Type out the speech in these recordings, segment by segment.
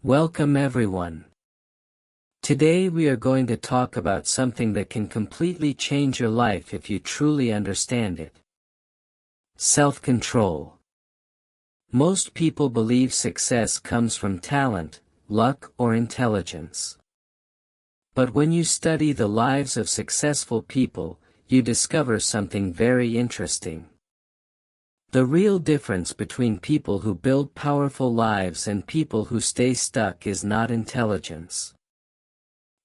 Welcome everyone. Today we are going to talk about something that can completely change your life if you truly understand it. Self-control. Most people believe success comes from talent, luck, or intelligence. But when you study the lives of successful people, you discover something very interesting. The real difference between people who build powerful lives and people who stay stuck is not intelligence.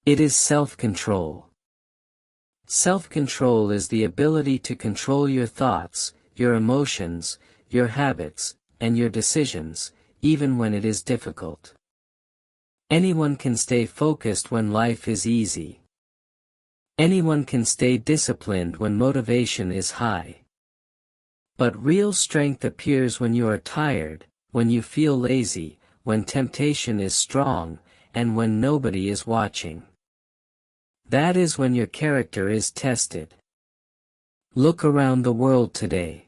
It is self-control. Self-control is the ability to control your thoughts, your emotions, your habits, and your decisions, even when it is difficult. Anyone can stay focused when life is easy. Anyone can stay disciplined when motivation is high. But real strength appears when you are tired, when you feel lazy, when temptation is strong, and when nobody is watching. That is when your character is tested. Look around the world today.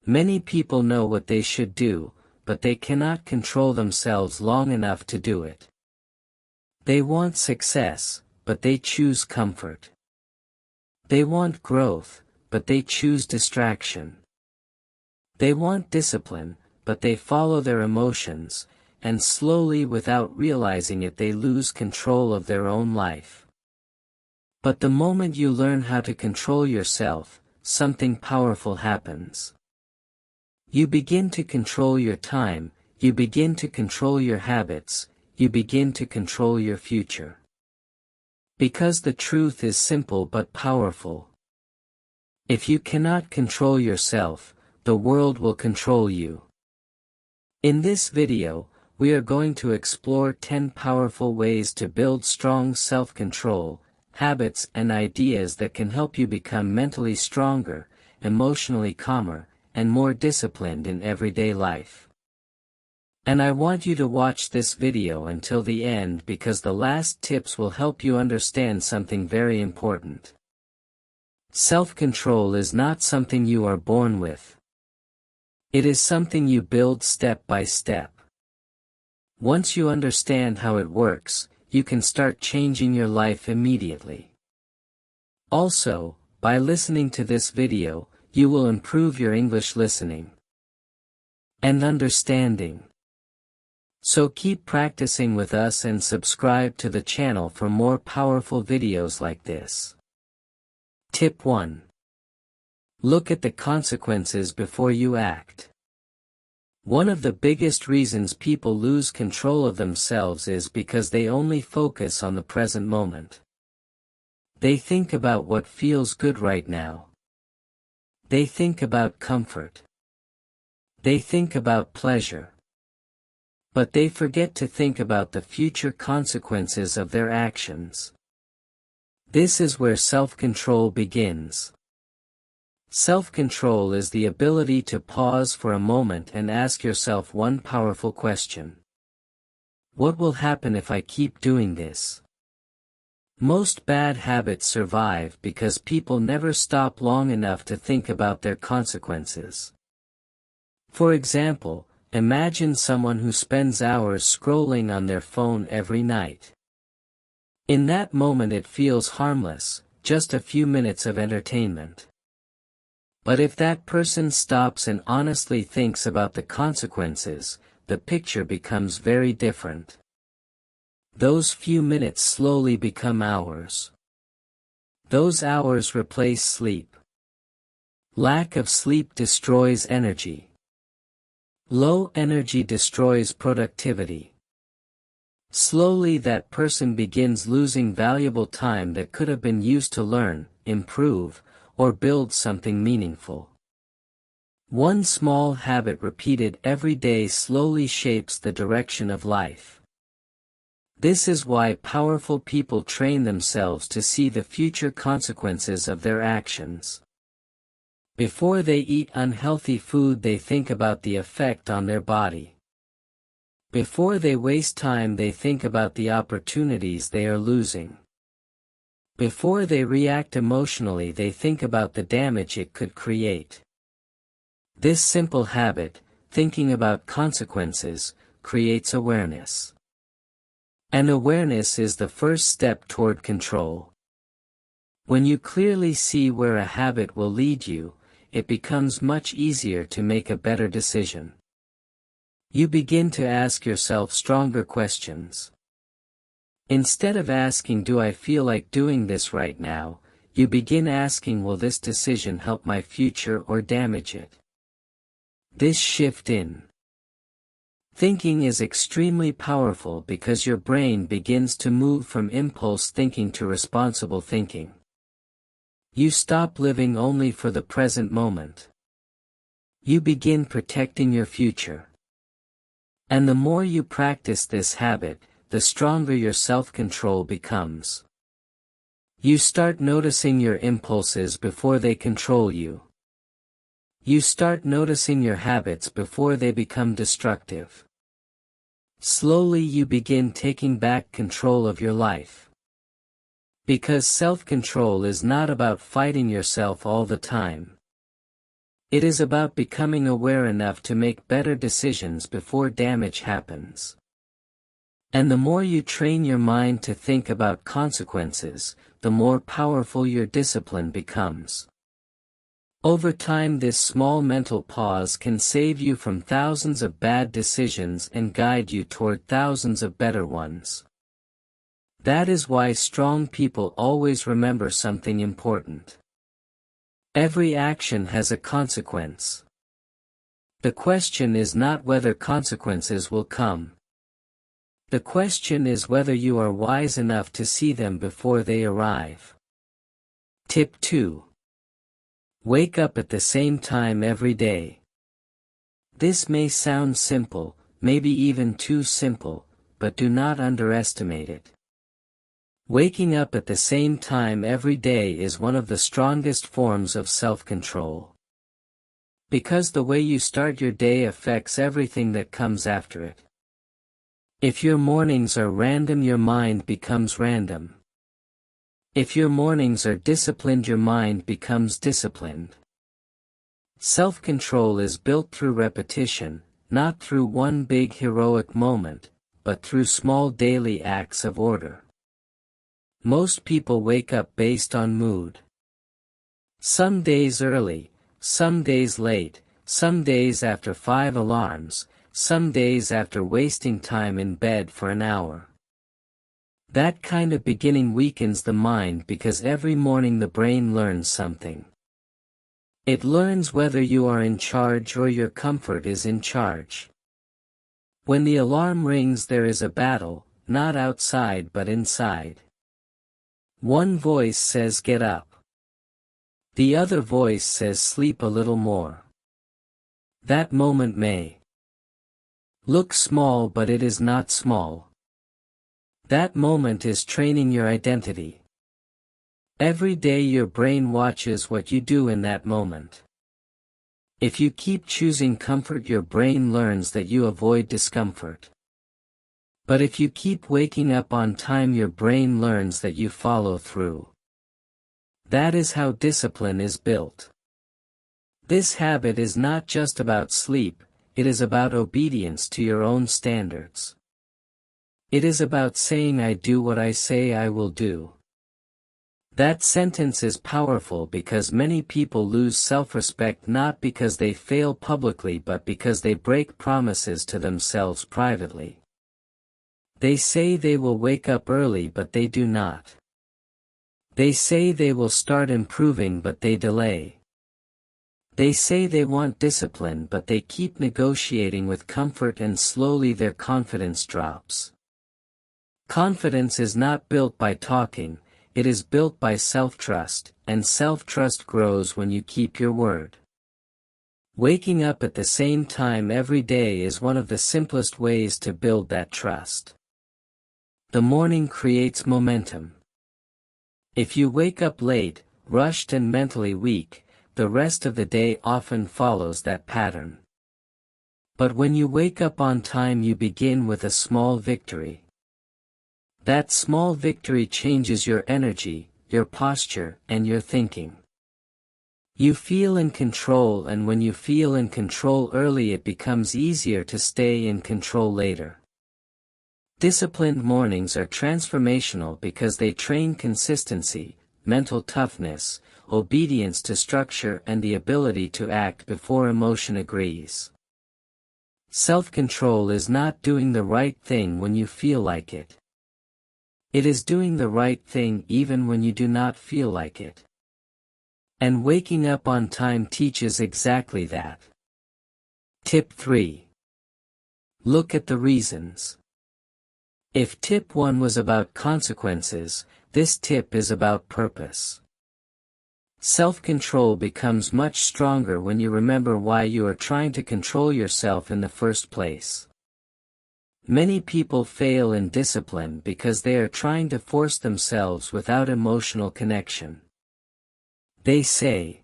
Many people know what they should do, but they cannot control themselves long enough to do it. They want success, but they choose comfort. They want growth, but they choose distraction. They want discipline, but they follow their emotions, and slowly without realizing it they lose control of their own life. But the moment you learn how to control yourself, something powerful happens. You begin to control your time, you begin to control your habits, you begin to control your future. Because the truth is simple but powerful. If you cannot control yourself, the world will control you. In this video, we are going to explore 10 powerful ways to build strong self-control, habits and ideas that can help you become mentally stronger, emotionally calmer, and more disciplined in everyday life. And I want you to watch this video until the end because the last tips will help you understand something very important. Self-control is not something you are born with. It is something you build step by step. Once you understand how it works, you can start changing your life immediately. Also, by listening to this video, you will improve your English listening and understanding. So keep practicing with us and subscribe to the channel for more powerful videos like this. Tip 1. Look at the consequences before you act. One of the biggest reasons people lose control of themselves is because they only focus on the present moment. They think about what feels good right now. They think about comfort. They think about pleasure. But they forget to think about the future consequences of their actions. This is where self-control begins. Self-control is the ability to pause for a moment and ask yourself one powerful question. What will happen if I keep doing this? Most bad habits survive because people never stop long enough to think about their consequences. For example, imagine someone who spends hours scrolling on their phone every night. In that moment it feels harmless, just a few minutes of entertainment. But if that person stops and honestly thinks about the consequences, the picture becomes very different. Those few minutes slowly become hours. Those hours replace sleep. Lack of sleep destroys energy. Low energy destroys productivity. Slowly that person begins losing valuable time that could have been used to learn, improve, or build something meaningful. One small habit repeated every day slowly shapes the direction of life. This is why powerful people train themselves to see the future consequences of their actions. Before they eat unhealthy food, they think about the effect on their body. Before they waste time, they think about the opportunities they are losing. Before they react emotionally, they think about the damage it could create. This simple habit, thinking about consequences, creates awareness. And awareness is the first step toward control. When you clearly see where a habit will lead you, it becomes much easier to make a better decision. You begin to ask yourself stronger questions. Instead of asking, "Do I feel like doing this right now?" you begin asking, "Will this decision help my future or damage it?" This shift in thinking is extremely powerful because your brain begins to move from impulse thinking to responsible thinking. You stop living only for the present moment. You begin protecting your future. And the more you practice this habit, the stronger your self-control becomes. You start noticing your impulses before they control you. You start noticing your habits before they become destructive. Slowly you begin taking back control of your life. Because self-control is not about fighting yourself all the time. It is about becoming aware enough to make better decisions before damage happens. And the more you train your mind to think about consequences, the more powerful your discipline becomes. Over time, this small mental pause can save you from thousands of bad decisions and guide you toward thousands of better ones. That is why strong people always remember something important. Every action has a consequence. The question is not whether consequences will come. The question is whether you are wise enough to see them before they arrive. Tip 2. Wake up at the same time every day. This may sound simple, maybe even too simple, but do not underestimate it. Waking up at the same time every day is one of the strongest forms of self-control. Because the way you start your day affects everything that comes after it. If your mornings are random, your mind becomes random. If your mornings are disciplined, your mind becomes disciplined. Self-control is built through repetition, not through one big heroic moment, but through small daily acts of order. Most people wake up based on mood. Some days early, some days late, some days after 5 alarms, some days after wasting time in bed for an hour. That kind of beginning weakens the mind because every morning the brain learns something. It learns whether you are in charge or your comfort is in charge. When the alarm rings, there is a battle, not outside but inside. One voice says get up. The other voice says sleep a little more. That moment may look small, but it is not small. That moment is training your identity. Every day your brain watches what you do in that moment. If you keep choosing comfort, your brain learns that you avoid discomfort. But if you keep waking up on time, your brain learns that you follow through. That is how discipline is built. This habit is not just about sleep, it is about obedience to your own standards. It is about saying, "I do what I say I will do." That sentence is powerful because many people lose self-respect not because they fail publicly but because they break promises to themselves privately. They say they will wake up early but they do not. They say they will start improving but they delay. They say they want discipline but they keep negotiating with comfort, and slowly their confidence drops. Confidence is not built by talking, it is built by self-trust, and self-trust grows when you keep your word. Waking up at the same time every day is one of the simplest ways to build that trust. The morning creates momentum. If you wake up late, rushed and mentally weak, the rest of the day often follows that pattern. But when you wake up on time, you begin with a small victory. That small victory changes your energy, your posture, and your thinking. You feel in control, and when you feel in control early, it becomes easier to stay in control later. Disciplined mornings are transformational because they train consistency, mental toughness, obedience to structure, and the ability to act before emotion agrees. Self-control is not doing the right thing when you feel like it. It is doing the right thing even when you do not feel like it. And waking up on time teaches exactly that. Tip 3. Look at the reasons. If tip 1 was about consequences, this tip is about purpose. Self-control becomes much stronger when you remember why you are trying to control yourself in the first place. Many people fail in discipline because they are trying to force themselves without emotional connection. They say,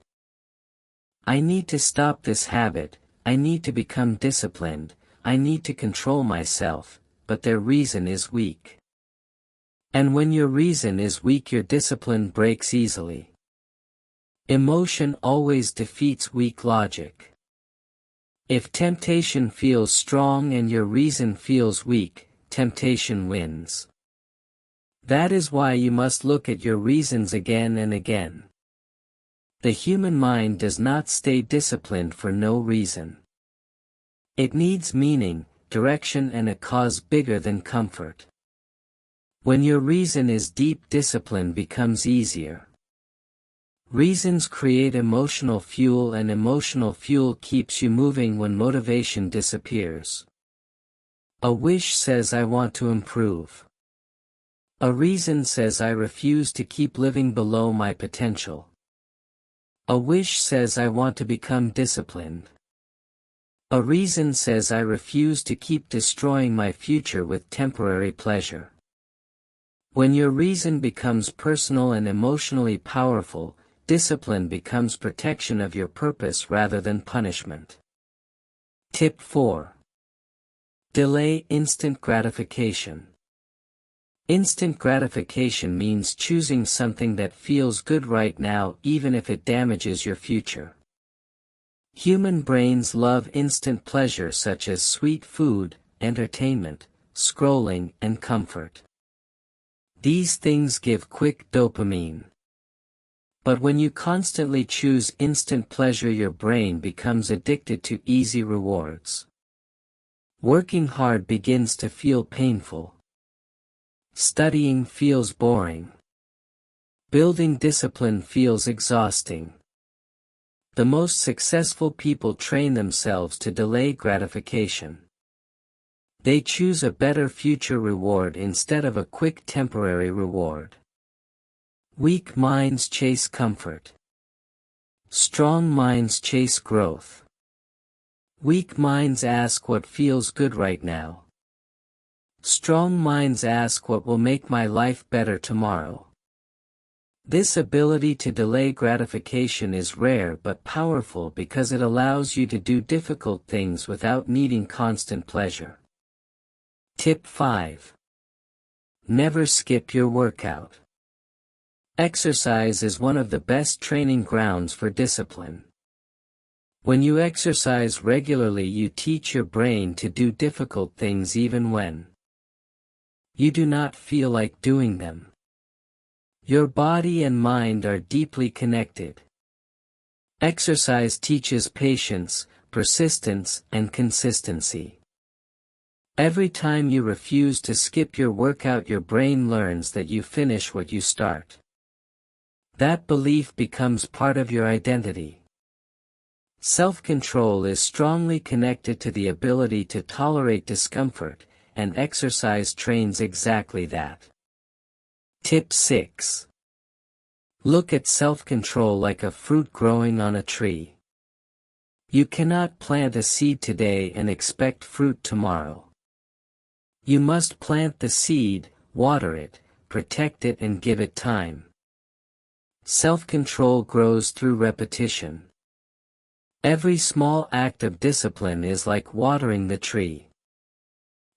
"I need to stop this habit, I need to become disciplined, I need to control myself," but their reason is weak. And when your reason is weak, your discipline breaks easily. Emotion always defeats weak logic. If temptation feels strong and your reason feels weak, temptation wins. That is why you must look at your reasons again and again. The human mind does not stay disciplined for no reason. It needs meaning, direction, and a cause bigger than comfort. When your reason is deep, discipline becomes easier. Reasons create emotional fuel, and emotional fuel keeps you moving when motivation disappears. A wish says, "I want to improve." A reason says, "I refuse to keep living below my potential." A wish says, "I want to become disciplined." A reason says, "I refuse to keep destroying my future with temporary pleasure." When your reason becomes personal and emotionally powerful, discipline becomes protection of your purpose rather than punishment. Tip 4. Delay instant gratification. Instant gratification means choosing something that feels good right now even if it damages your future. Human brains love instant pleasure such as sweet food, entertainment, scrolling, and comfort. These things give quick dopamine. But when you constantly choose instant pleasure, your brain becomes addicted to easy rewards. Working hard begins to feel painful. Studying feels boring. Building discipline feels exhausting. The most successful people train themselves to delay gratification. They choose a better future reward instead of a quick temporary reward. Weak minds chase comfort. Strong minds chase growth. Weak minds ask what feels good right now. Strong minds ask what will make my life better tomorrow. This ability to delay gratification is rare but powerful because it allows you to do difficult things without needing constant pleasure. Tip 5. Never skip your workout. Exercise is one of the best training grounds for discipline. When you exercise regularly, you teach your brain to do difficult things even when you do not feel like doing them. Your body and mind are deeply connected. Exercise teaches patience, persistence, and consistency. Every time you refuse to skip your workout, your brain learns that you finish what you start. That belief becomes part of your identity. Self-control is strongly connected to the ability to tolerate discomfort, and exercise trains exactly that. Tip 6. Look at self-control like a fruit growing on a tree. You cannot plant a seed today and expect fruit tomorrow. You must plant the seed, water it, protect it, and give it time. Self-control grows through repetition. Every small act of discipline is like watering the tree.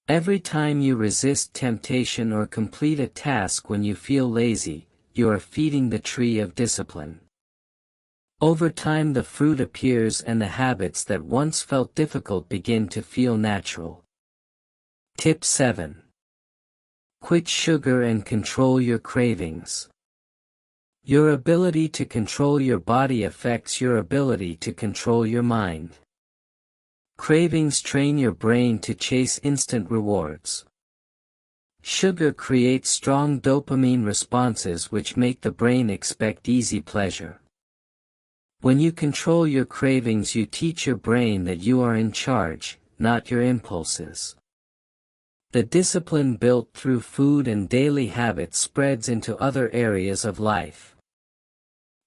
Every time you resist temptation or complete a task when you feel lazy, you are feeding the tree of discipline. Over time the fruit appears and the habits that once felt difficult begin to feel natural. Tip 7. Quit sugar and control your cravings. Your ability to control your body affects your ability to control your mind. Cravings train your brain to chase instant rewards. Sugar creates strong dopamine responses which make the brain expect easy pleasure. When you control your cravings, you teach your brain that you are in charge, not your impulses. The discipline built through food and daily habits spreads into other areas of life.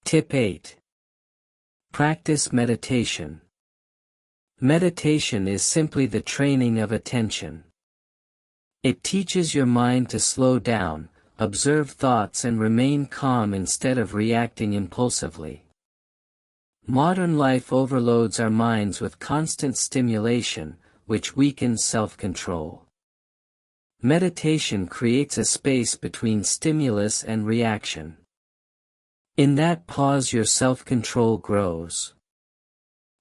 Tip 8. Practice meditation. Meditation is simply the training of attention. It teaches your mind to slow down, observe thoughts and remain calm instead of reacting impulsively. Modern life overloads our minds with constant stimulation, which weakens self-control. Meditation creates a space between stimulus and reaction. In that pause your self-control grows.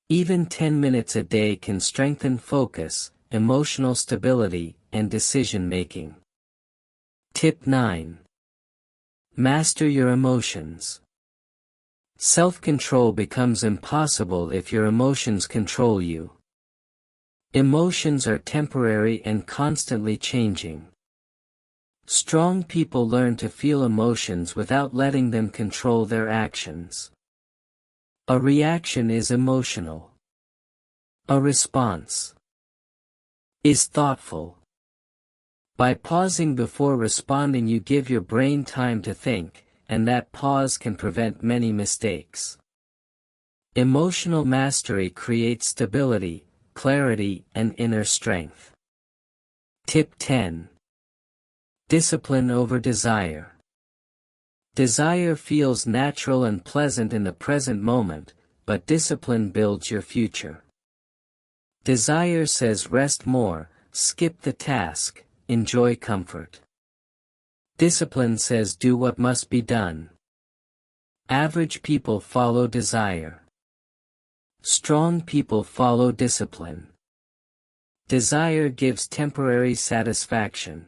Even 10 minutes a day can strengthen focus, emotional stability, and decision-making. Tip 9. Master your emotions. Self-control becomes impossible if your emotions control you. Emotions are temporary and constantly changing. Strong people learn to feel emotions without letting them control their actions. A reaction is emotional. A response is thoughtful. By pausing before responding, you give your brain time to think, and that pause can prevent many mistakes. Emotional mastery creates stability, clarity, and inner strength. Tip 10. Discipline over desire. Desire feels natural and pleasant in the present moment, but discipline builds your future. Desire says rest more, skip the task, enjoy comfort. Discipline says do what must be done. Average people follow desire. Strong people follow discipline. Desire gives temporary satisfaction.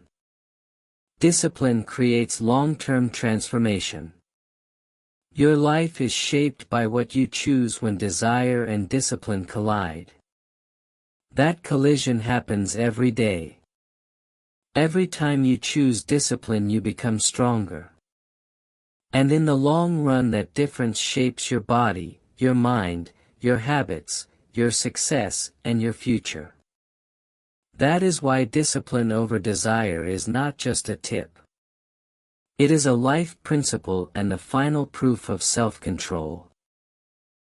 Discipline creates long-term transformation. Your life is shaped by what you choose when desire and discipline collide. That collision happens every day. Every time you choose discipline you become stronger. And in the long run that difference shapes your body, your mind, your habits, your success, and your future. That is why discipline over desire is not just a tip. It is a life principle and the final proof of self-control.